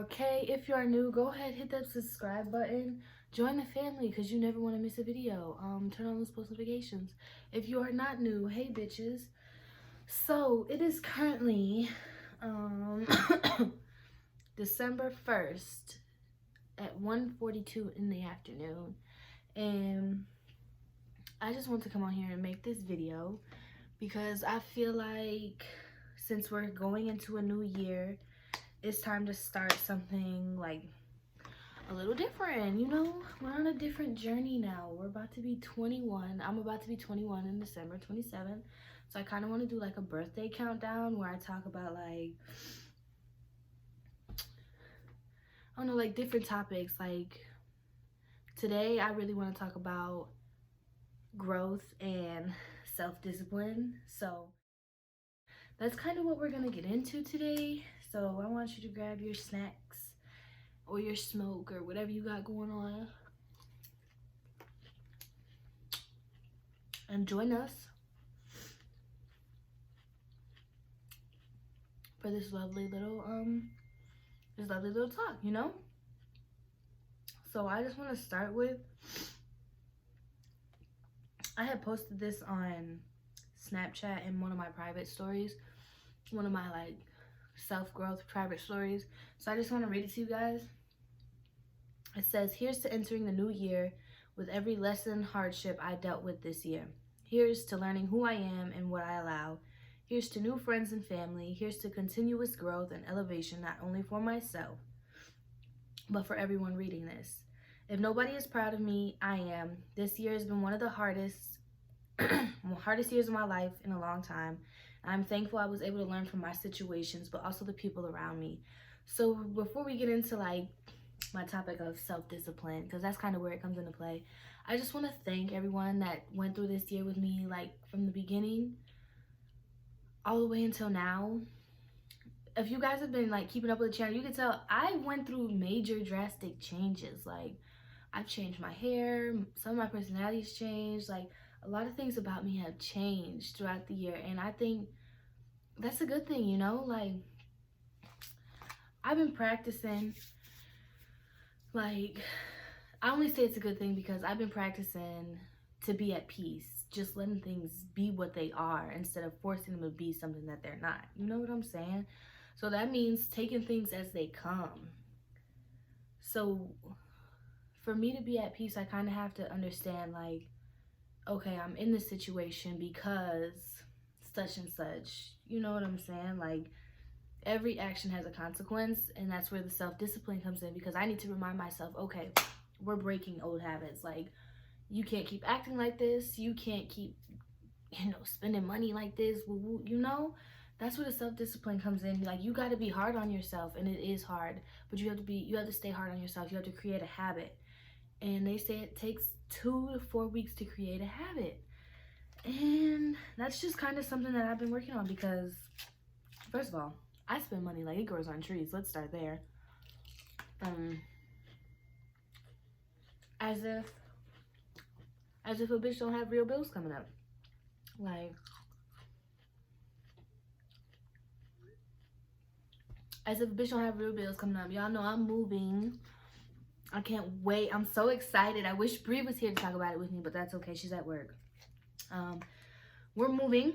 okay? If you are new, go ahead, hit that subscribe button. Join the family because you never want to miss a video. Turn on those post notifications. If you are not new, hey bitches. So it is currently December 1st at 1:42 in the afternoon, and I just want to come on here and make this video because I feel like since we're going into a new year, it's time to start something like a little different. You know, we're on a different journey now. We're about to be 21. I'm about to be 21 in December 27th. So I kind of want to do like a birthday countdown where I talk about like, I don't know, like different topics. Like today I really want to talk about growth and self-discipline. So that's kind of what we're going to get into today. So I want you to grab your snacks or your smoke or whatever you got going on and join us for this lovely little talk, you know? So I just want to start with, I had posted this on Snapchat in one of my private stories, one of my like self-growth private stories. So I just want to read it to you guys. It says, "Here's to entering the new year with every lesson, hardship I dealt with this year. Here's to learning who I am and what I allow. Here's to new friends and family. Here's to continuous growth and elevation, not only for myself, but for everyone reading this. If nobody is proud of me, I am. This year has been one of the hardest years of my life in a long time. I'm thankful I was able to learn from my situations, but also the people around me." So before we get into like my topic of self-discipline, because that's kind of where it comes into play, I just want to thank everyone that went through this year with me, like from the beginning all the way until now. If you guys have been like keeping up with the channel, you can tell I went through major drastic changes. Like I've changed my hair, some of my personality's changed, like a lot of things about me have changed throughout the year, and I think that's a good thing, you know? Like I've been practicing, like I only say it's a good thing because I've been practicing to be at peace, just letting things be what they are instead of forcing them to be something that they're not. You know what I'm saying? So that means taking things as they come. So for me to be at peace, I kind of have to understand like, okay, I'm in this situation because such and such. You know what I'm saying? Like every action has a consequence, and that's where the self-discipline comes in, because I need to remind myself, okay, we're breaking old habits. Like you can't keep acting like this. You can't keep, spending money like this. You know, that's where the self-discipline comes in. Like you got to be hard on yourself, and it is hard, but you have to stay hard on yourself. You have to create a habit, and they say it takes 2 to 4 weeks to create a habit, and that's just kind of something that I've been working on, because first of all, I spend money like it grows on trees. Let's start there. As if a bitch don't have real bills coming up. Like, as if a bitch don't have real bills coming up. Y'all know I'm moving. I can't wait. I'm so excited. I wish Bree was here to talk about it with me, but that's okay. She's at work. We're moving.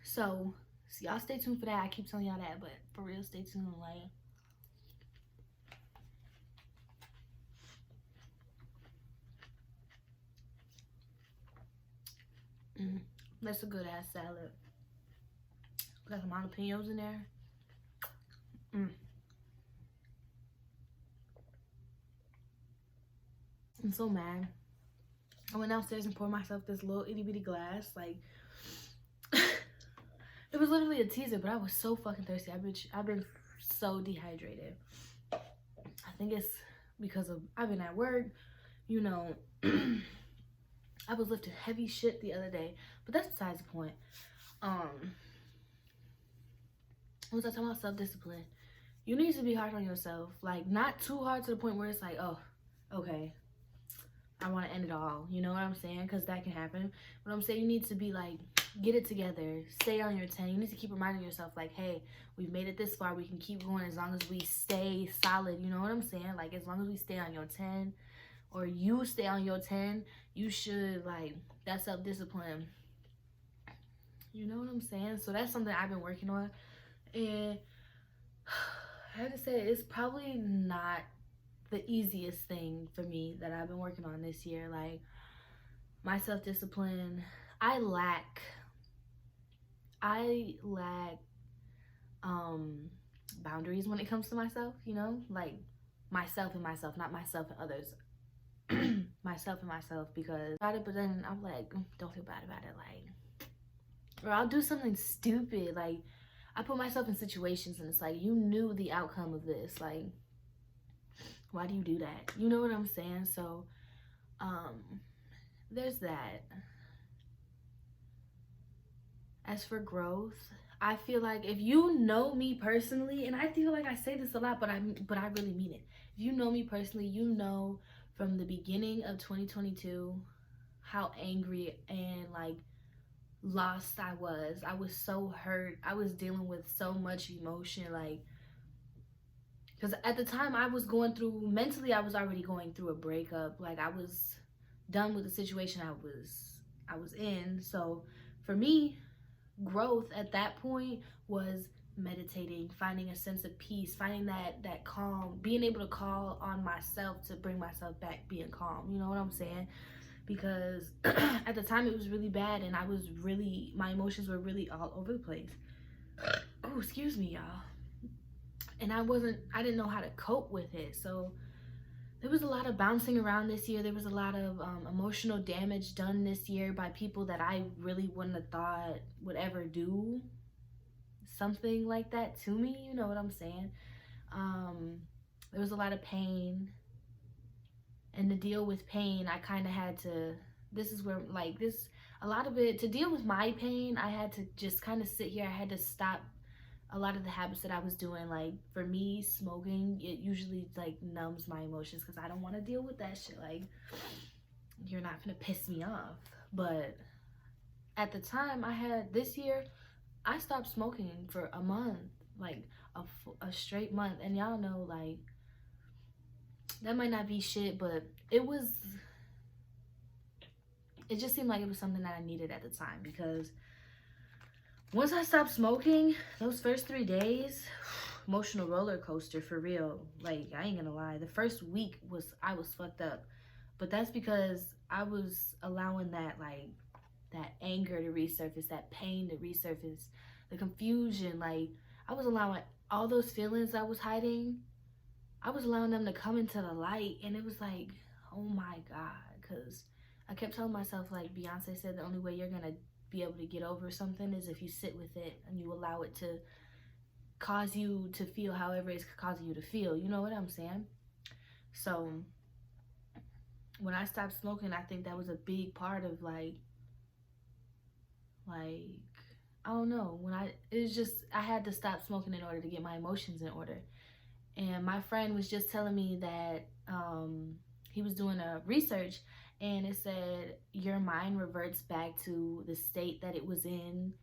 So y'all stay tuned for that. I keep telling y'all that, but for real, stay tuned. Like, that's a good ass salad. Got some jalapenos in there. I'm so mad. I went downstairs and poured myself this little itty bitty glass. Like, it was literally a teaser, but I was so fucking thirsty. I've been so dehydrated. I think it's because of I've been at work, you know. I was lifting heavy shit the other day, but that's besides the point. What was I talking about? Self-discipline. You need to be hard on yourself. Like, not too hard to the point where it's like, oh, okay, I want to end it all. You know what I'm saying? Because that can happen. But I'm saying you need to be like get it together, stay on your 10. You need to keep reminding yourself, like, hey, we've made it this far, we can keep going as long as we stay solid. You know what I'm saying? Like, as long as we stay on your 10, or you stay on your 10, you should, like, that's self-discipline. You know what I'm saying? So that's something I've been working on. And I have to say, it's probably not the easiest thing for me that I've been working on this year. Like, my self-discipline, I lack boundaries when it comes to myself, you know? Like, myself and myself, not myself and others. Myself and myself, because but then I'm like, don't feel bad about it, like, or I'll do something stupid. Like, I put myself in situations and it's like, you knew the outcome of this, like, why do you do that? You know what I'm saying? So there's that. As for growth, I feel like if you know me personally, and I feel like I say this a lot, but I really mean it. If you know me personally, you know from the beginning of 2022 how angry and like lost I was. I was so hurt. I was dealing with so much emotion, like, because at the time I was going through, mentally I was already going through a breakup. Like, I was done with the situation I was in. So for me, growth at that point was meditating, finding a sense of peace, finding that calm, being able to call on myself to bring myself back, being calm. You know what I'm saying? Because at the time it was really bad, and my emotions were really all over the place. Oh, excuse me, y'all. And I didn't know how to cope with it. So there was a lot of bouncing around this year. There was a lot of emotional damage done this year by people that I really wouldn't have thought would ever do something like that to me. You know what I'm saying? There was a lot of pain. And to deal with pain, I kind of had to, this is where, like, this, a lot of it, to deal with my pain, I had to just kind of sit here. I had to stop a lot of the habits that I was doing. Like, for me, smoking, it usually like numbs my emotions because I don't want to deal with that shit. Like, you're not gonna piss me off. But at the time, this year, I stopped smoking for a month, like a straight month. And y'all know, like, that might not be shit, but it just seemed like it was something that I needed at the time. Because once I stopped smoking, those first 3 days, emotional roller coaster for real. Like, I ain't gonna lie, the first week I was fucked up, but that's because I was allowing that, like, that anger to resurface, that pain to resurface, the confusion. Like, I was allowing all those feelings I was hiding, I was allowing them to come into the light. And it was like, oh my God. Because I kept telling myself, like Beyonce said, the only way you're gonna be able to get over something is if you sit with it and you allow it to cause you to feel however it's causing you to feel. You know what I'm saying? So when I stopped smoking, I think that was a big part of like I don't know, I had to stop smoking in order to get my emotions in order. And my friend was just telling me that he was doing a research, and it said your mind reverts back to the state that it was in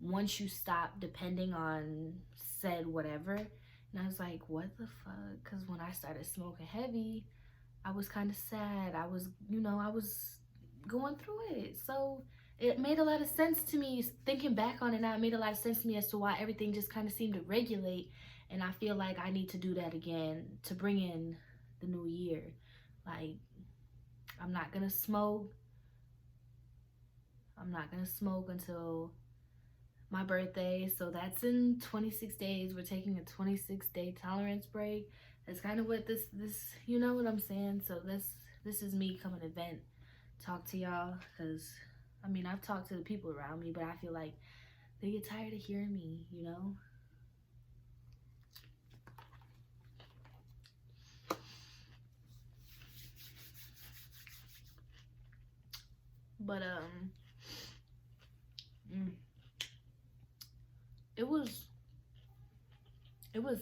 once you stop depending on said whatever. And I was like, what the fuck? Because when I started smoking heavy, I was kind of sad. I was going through it. So it made a lot of sense to me. Thinking back on it now, it made a lot of sense to me as to why everything just kind of seemed to regulate. And I feel like I need to do that again to bring in the new year. Like, I'm not gonna smoke. I'm not gonna smoke until my birthday. So that's in 26 days. We're taking a 26-day tolerance break. That's kind of what this, you know what I'm saying? So this is me coming to vent, talk to y'all. Because, I mean, I've talked to the people around me, but I feel like they get tired of hearing me, you know? But it was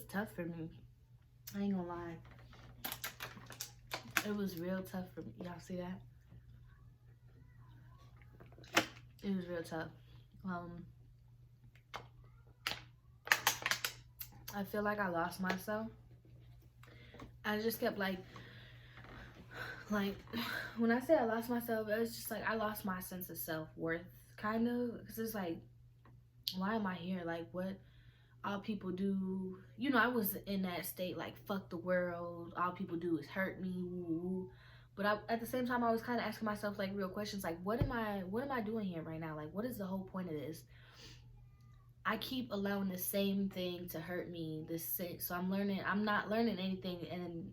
tough for me. I ain't gonna lie. It was real tough for me. Y'all see that? It was real tough. Um, I feel like I lost myself. I just kept like when I say I lost myself, it was just like I lost my sense of self-worth, kind of, because it's like, why am I here? Like, what all people do, I was in that state, like, fuck the world, all people do is hurt me, woo, woo, woo. But at the same time, I was kind of asking myself like real questions, like, what am I doing here right now? Like, what is the whole point of this? I keep allowing the same thing to hurt me. So I'm not learning anything. And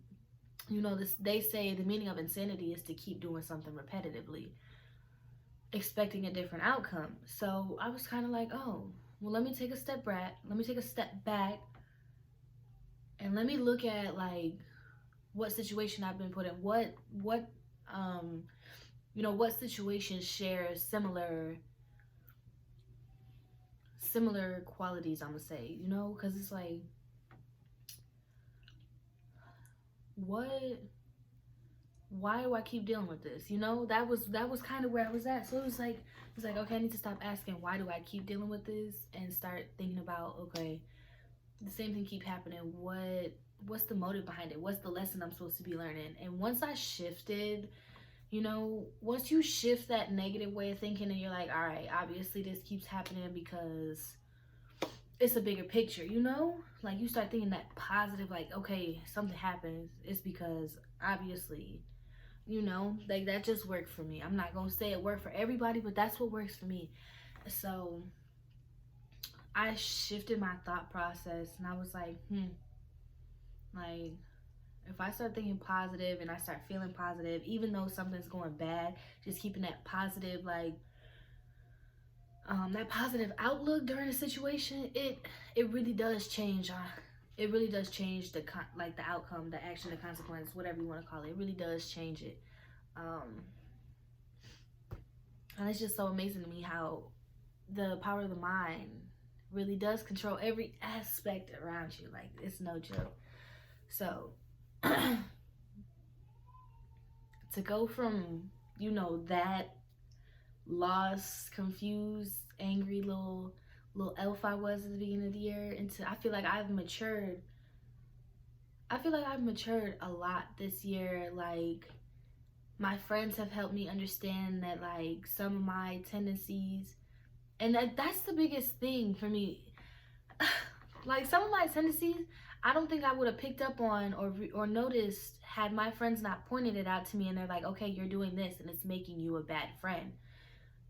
this, they say the meaning of insanity is to keep doing something repetitively, expecting a different outcome. So I was kind of like, oh, well, let me take a step back. Let me take a step back, and let me look at like what situation I've been put in. Um, what situation shares similar qualities. I'm gonna say, because it's like, what? Why do I keep dealing with this? That was kind of where I was at. So it was like, okay, I need to stop asking why do I keep dealing with this and start thinking about, okay, the same thing keep happening. What's the motive behind it? What's the lesson I'm supposed to be learning? And once I shifted, once you shift that negative way of thinking and you're like, all right, obviously this keeps happening because it's a bigger picture, like you start thinking that positive, like, okay, something happens, it's because obviously, like that just worked for me. I'm not gonna say it worked for everybody, but that's what works for me. So I shifted my thought process and I was like, like, if I start thinking positive and I start feeling positive, even though something's going bad, just keeping that positive, like, that positive outlook during a situation, it really does change. It really does change the outcome, the action, the consequence, whatever you want to call it. It really does change it. Um, and it's just so amazing to me how the power of the mind really does control every aspect around you. Like, it's no joke. So to go from that lost, confused, angry little elf I was at the beginning of the year into, I feel like I've matured. I feel like I've matured a lot this year. Like, my friends have helped me understand that, like, some of my tendencies, and that's the biggest thing for me. Like, some of my tendencies, I don't think I would have picked up on or noticed had my friends not pointed it out to me, and they're like, okay, you're doing this and it's making you a bad friend.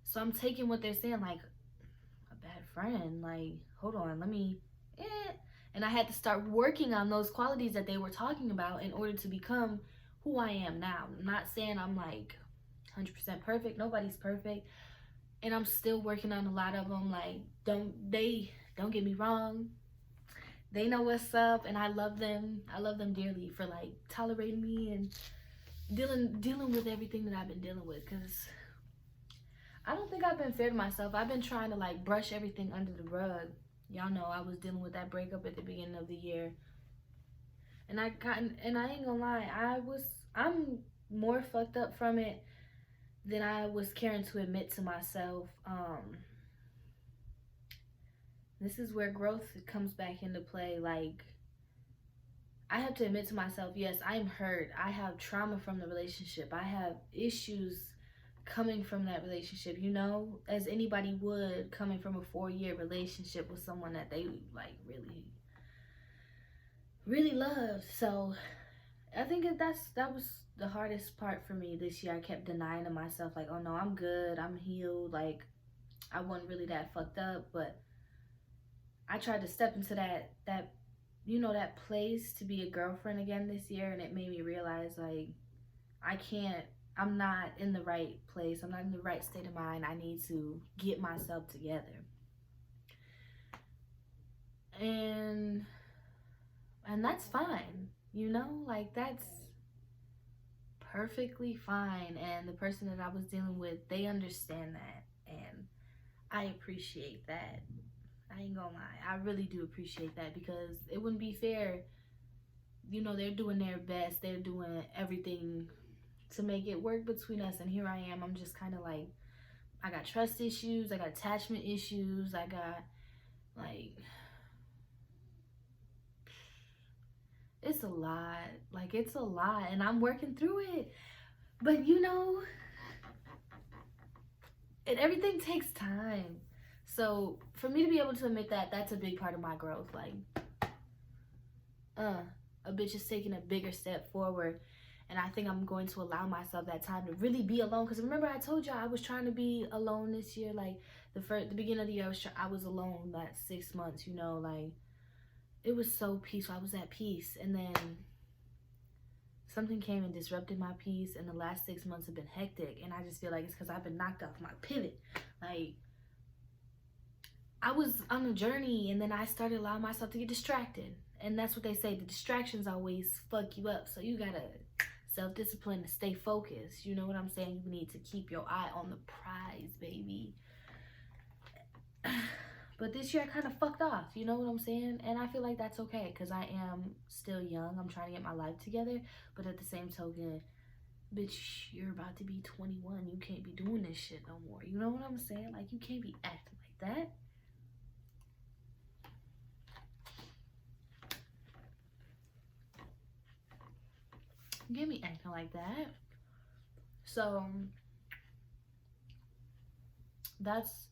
So I'm taking what they're saying like, a bad friend, like, hold on, let me and I had to start working on those qualities that they were talking about in order to become who I am now. I'm not saying I'm like 100% perfect. Nobody's perfect, and I'm still working on a lot of them. Like, don't get me wrong, they know what's up, and I love them. I love them dearly for like tolerating me and dealing with everything that I've been dealing with, because I don't think I've been fair to myself. I've been trying to like brush everything under the rug. Y'all know I was dealing with that breakup at the beginning of the year, and I ain't gonna lie, I'm more fucked up from it than I was caring to admit to myself. This is where growth comes back into play. Like, I have to admit to myself, yes, I'm hurt. I have trauma from the relationship. I have issues coming from that relationship, as anybody would, coming from a 4-year relationship with someone that they like really, really loved. So I think that was the hardest part for me this year. I kept denying to myself, like, oh no, I'm good, I'm healed, like, I wasn't really that fucked up. But I tried to step into that place to be a girlfriend again this year, and it made me realize, like, I'm not in the right place. I'm not in the right state of mind. I need to get myself together. And that's fine. Like, that's perfectly fine. And the person that I was dealing with, they understand that. And I appreciate that. I ain't gonna lie. I really do appreciate that, because it wouldn't be fair. They're doing their best. They're doing everything to make it work between us, and here I am. I'm just kind of like, I got trust issues, I got attachment issues, I got like, it's a lot. Like, it's a lot, and I'm working through it. But you know, everything takes time. So for me to be able to admit that, that's a big part of my growth. Like, a bitch is taking a bigger step forward, and I think I'm going to allow myself that time to really be alone. Because remember, I told y'all I was trying to be alone this year. Like, the beginning of the year, I was alone that 6 months. You know, like, it was so peaceful. I was at peace, and then something came and disrupted my peace, and the last 6 months have been hectic. And I just feel like it's because I've been knocked off my pivot. Like, I was on a journey, and then I started allowing myself to get distracted. And that's what they say, the distractions always fuck you up. So you gotta self-discipline to stay focused. You know what I'm saying? You need to keep your eye on the prize, baby. But this year I kind of fucked off, you know what I'm saying? And I feel like that's okay, because I am still young. I'm trying to get my life together. But at the same token, bitch, you're about to be 21. You can't be doing this shit no more. You know what I'm saying? Like, you can't be acting like that. You can't be acting like that. So that's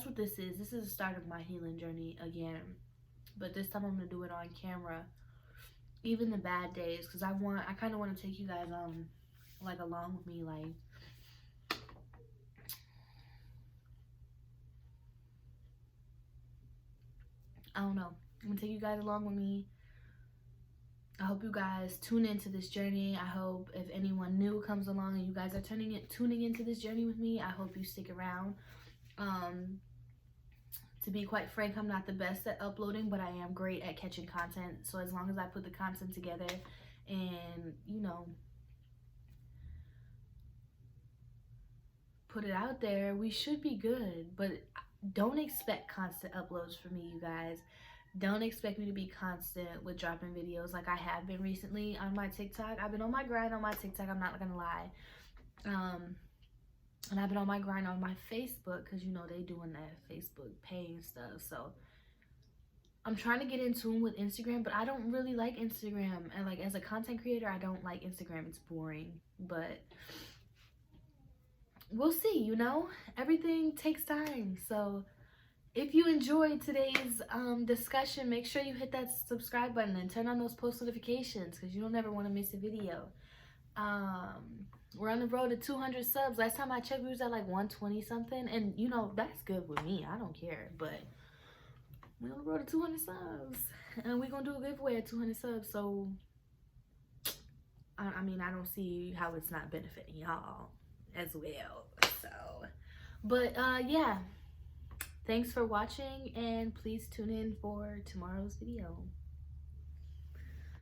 what this is. This is the start of my healing journey again. But this time I'm gonna do it on camera. Even the bad days, because I kind of want to take you guys like along with me. Like, I don't know, I'm gonna take you guys along with me. I hope you guys tune into this journey. I hope if anyone new comes along and you guys are tuning into this journey with me, I hope you stick around. To be quite frank, I'm not the best at uploading, but I am great at catching content. So as long as I put the content together and, you know, put it out there, we should be good. But don't expect constant uploads from me, you guys. Don't expect me to be constant with dropping videos like I have been recently on my TikTok. I've been on my grind on my TikTok, I'm not gonna lie. And I've been on my grind on my Facebook, because you know they doing that Facebook paying stuff. So I'm trying to get in tune with Instagram, but I don't really like Instagram. And like, as a content creator, I don't like Instagram. It's boring. But we'll see, you know? Everything takes time. So if you enjoyed today's discussion, make sure you hit that subscribe button and turn on those post notifications, because you don't ever want to miss a video. We're on the road to 200 subs. Last time I checked, we was at like 120 something. And, you know, that's good with me. I don't care. But we're on the road to 200 subs. And we're going to do a giveaway at 200 subs. So, I mean, I don't see how it's not benefiting y'all as well. So, but, yeah. Thanks for watching. And please tune in for tomorrow's video.